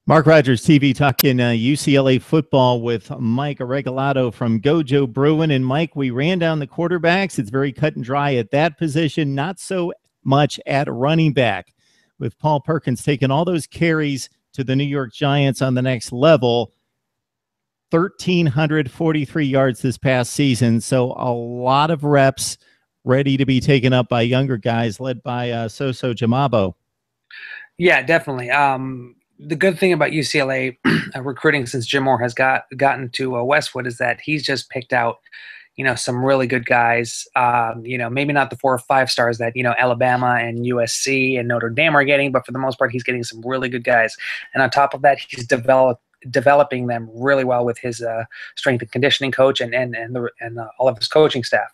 Mark Rogers TV talking UCLA football with Mike Regalado from Gojo Bruin. And Mike, we ran down the quarterbacks. It's very cut and dry at that position, not so much at running back, with Paul Perkins taking all those carries to the New York Giants on the next level. 1,343 yards this past season. So a lot of reps ready to be taken up by younger guys led by So So Jamabo. Yeah, definitely. The good thing about UCLA recruiting since Jim Moore has gotten to Westwood is that he's just picked out, some really good guys. Maybe not the 4 or 5 stars that Alabama and USC and Notre Dame are getting, but for the most part, he's getting some really good guys. And on top of that, he's developing them really well with his strength and conditioning coach and all of his coaching staff.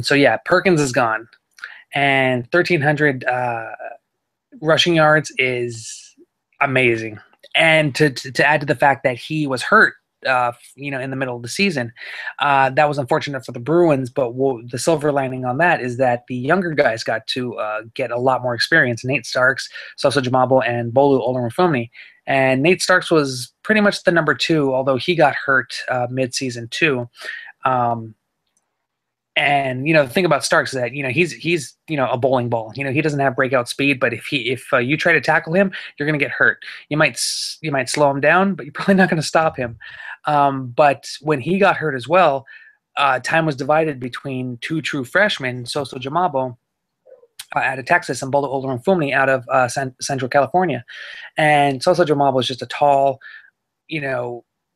So yeah, Perkins is gone, and 1,300 rushing yards is amazing. And to add to the fact that he was hurt, in the middle of the season, that was unfortunate for the Bruins. But the silver lining on that is that the younger guys got to get a lot more experience. Nate Starks, So So Jamabo, and Bolu Olorunfunmi. And Nate Starks was pretty much the number 2, although he got hurt mid-season too. And the thing about Starks is that he's a bowling ball. He doesn't have breakout speed, but if you try to tackle him, you're going to get hurt. You might slow him down, but you're probably not going to stop him. But when he got hurt as well, time was divided between 2 true freshmen, So So Jamabo out of Texas and Bolu Olorunfunmi out of Central California. And So So Jamabo is just a tall,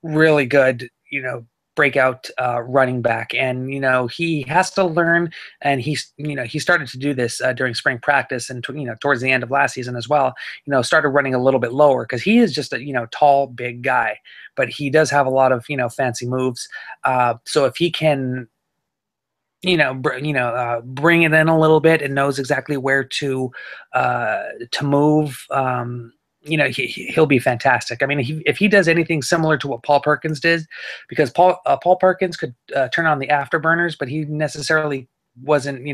really good, breakout running back, and he has to learn, and he started to do this during spring practice, and towards the end of last season as well. Started running a little bit lower because he is just a tall, big guy, but he does have a lot of fancy moves. So if he can bring it in a little bit and knows exactly where to move, he'll be fantastic. I mean, if he does anything similar to what Paul Perkins did, because Paul Perkins could turn on the afterburners, but he necessarily wasn't,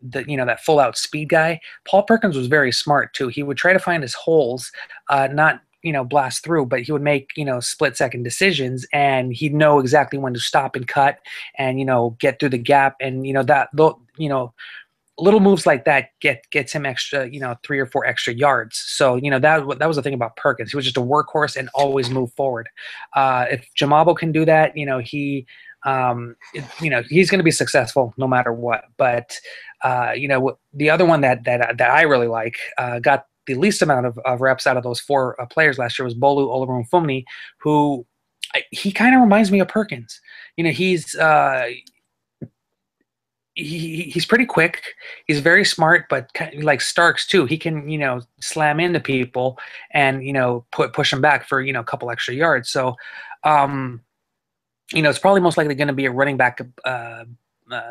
that full out speed guy. Paul Perkins was very smart too. He would try to find his holes, not blast through, but he would make split second decisions, and he'd know exactly when to stop and cut, and get through the gap, and little moves like that gets him extra, 3 or 4 extra yards. So, that was the thing about Perkins. He was just a workhorse and always move forward. If Jamabo can do that, he's going to be successful no matter what. But, the other one that I really like, got the least amount of reps out of those 4 players last year was Bolu Olorunfunmi, who he kind of reminds me of Perkins. He's pretty quick. He's very smart, but kind of like Starks too. He can, slam into people and, push them back for, a couple extra yards. So, it's probably most likely going to be a running back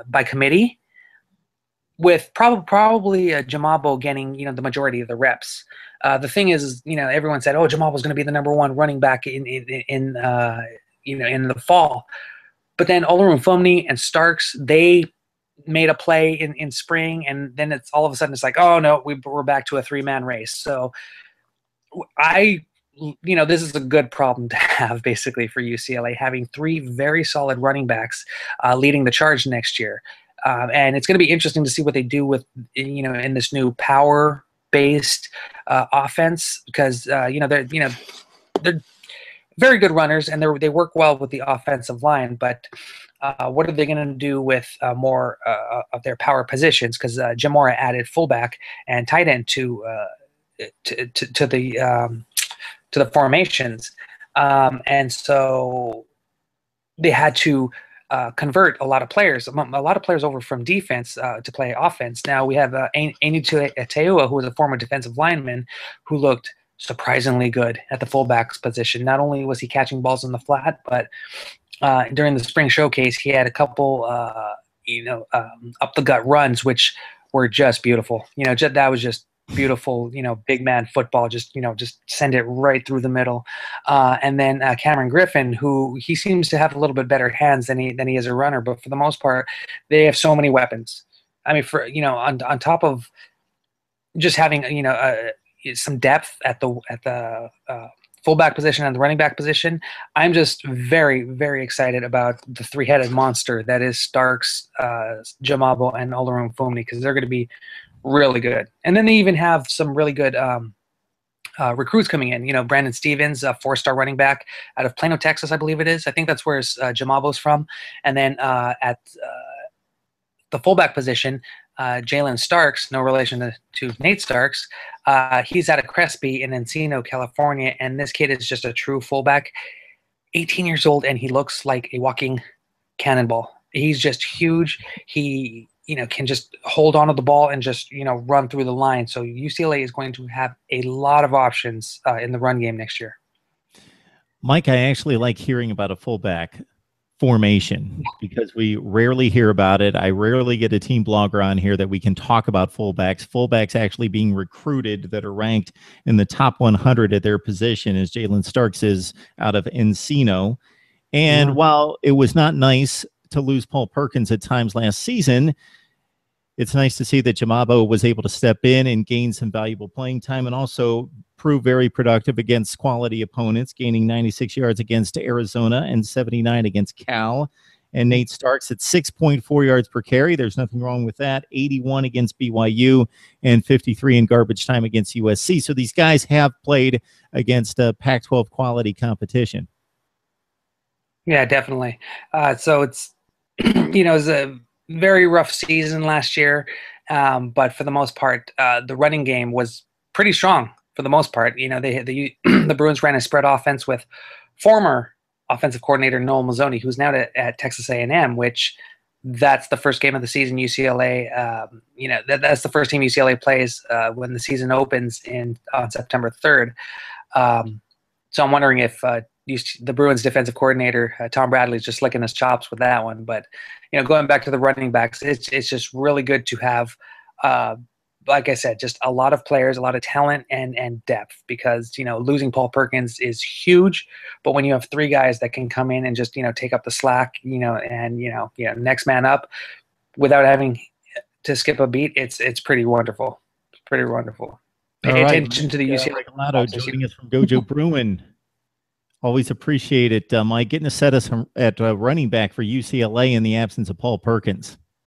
by committee, with probably Jamabo getting, the majority of the reps. The thing is, everyone said, oh, Jamabo's going to be the number 1 running back in the fall. But then Olorunfunmi and Starks, they made a play in spring, and then it's all of a sudden it's like, oh no, we're back to a 3-man race. So this is a good problem to have, basically, for UCLA, having 3 very solid running backs leading the charge next year. And it's going to be interesting to see what they do with, in this new power-based offense, because they're very good runners, and they work well with the offensive line. But what are they going to do with more of their power positions? Because Jim Moore added fullback and tight end to the formations, and so they had to convert a lot of players over from defense to play offense. Now we have Enitu Teua, who was a former defensive lineman, who looked surprisingly good at the fullback's position. Not only was he catching balls in the flat, but during the spring showcase, he had a couple, up the gut runs, which were just beautiful. That was just beautiful. Big man football. Just send it right through the middle. And then Cameron Griffin, who he seems to have a little bit better hands than he is a runner, but for the most part, they have so many weapons. I mean, for on top of just having some depth at the fullback position and the running back position. I'm just very, very excited about the three-headed monster that is Starks, Jamabo, and Olorunfumi, because they're going to be really good. And then they even have some really good recruits coming in. You know, Brandon Stevens, a four-star running back out of Plano, Texas, I believe it is. I think that's where Jamabo's from. And then at the fullback position, Jalen Starks, no relation to Nate Starks, he's out of Crespi in Encino, California, and this kid is just a true fullback, 18 years old, and he looks like a walking cannonball. He's just huge. He, can just hold onto the ball and just, run through the line. So UCLA is going to have a lot of options in the run game next year. Mike, I actually like hearing about a fullback formation because we rarely hear about it. I rarely get a team blogger on here that we can talk about fullbacks actually being recruited that are ranked in the top 100 at their position, as Jalen Starks is out of Encino. And while it was not nice to lose Paul Perkins at times last season, it's nice to see that Jamabo was able to step in and gain some valuable playing time and also prove very productive against quality opponents, gaining 96 yards against Arizona and 79 against Cal. And Nate Starks at 6.4 yards per carry. There's nothing wrong with that. 81 against BYU and 53 in garbage time against USC. So these guys have played against Pac-12 quality competition. Yeah, definitely. So it's, it was a very rough season last year, but for the most part, the running game was pretty strong for the most part. The Bruins ran a spread offense with former offensive coordinator Noel Mazzoni, who's now at Texas A&M, which that's the first game of the season UCLA, that's the first team UCLA plays when the season opens on September 3rd. So I'm wondering if the Bruins defensive coordinator, Tom Bradley, is just licking his chops with that one. But, going back to the running backs, it's just really good to have, like I said, just a lot of players, a lot of talent and depth, because, losing Paul Perkins is huge. But when you have three guys that can come in and just, take up the slack, and, next man up without having to skip a beat, it's pretty wonderful. It's pretty wonderful. Pay attention to the UCLA. Regalado joining us from Gojo Bruin. Always appreciate it, Mike, getting to set us at running back for UCLA in the absence of Paul Perkins.